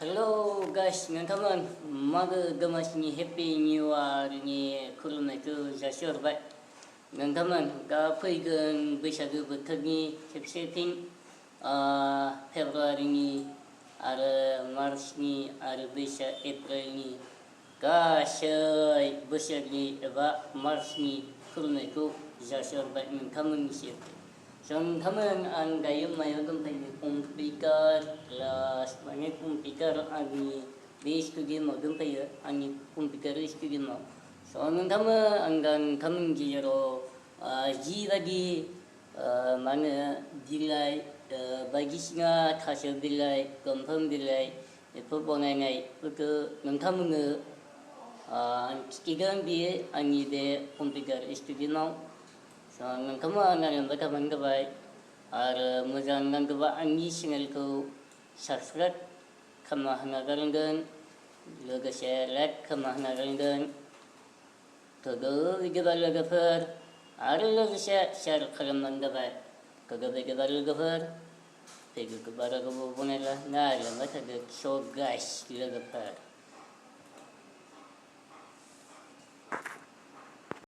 Hello guys, teman-teman, maga gamasini Happy New Year ni खुलुमनायखौ जासिहरबाय नोंथांमोन दा फैगोन बैसागो बोथोरनि खेबसे फिन फेब्रुवारिनि आरो मार्चनि आरो एप्रिलनि गासै बोसोरनि एबा मार्चनि खुलुमनायखौ जासिहरबाय नोंथांमोननिसिम। Teman-teman, ang dayo mayo gempay komputer plus banyak komputer ani di studio mo gempay ani komputer studio mo. So teman-teman anggang teman jiro ji bagi mana dilai bagi singa tasya dilai gempam dilai itu bongai itu teman-teman kikigan bi ani de komputer studio mo. So teman-teman yang berkawan kebaik आरो मोजां नांगौबा आंनि चेनेलखौ subscribe खालामना होनो हागोन लोगोसे like खालामना होनो हागोन गोबां लोगोफोर आरो लोगोसे शेयार खालामनानै होबाय गोबां लोगोफोर फैगौ बारा गोबाव बनायला नायलांबाय थादो स' गाइस लोगोफोर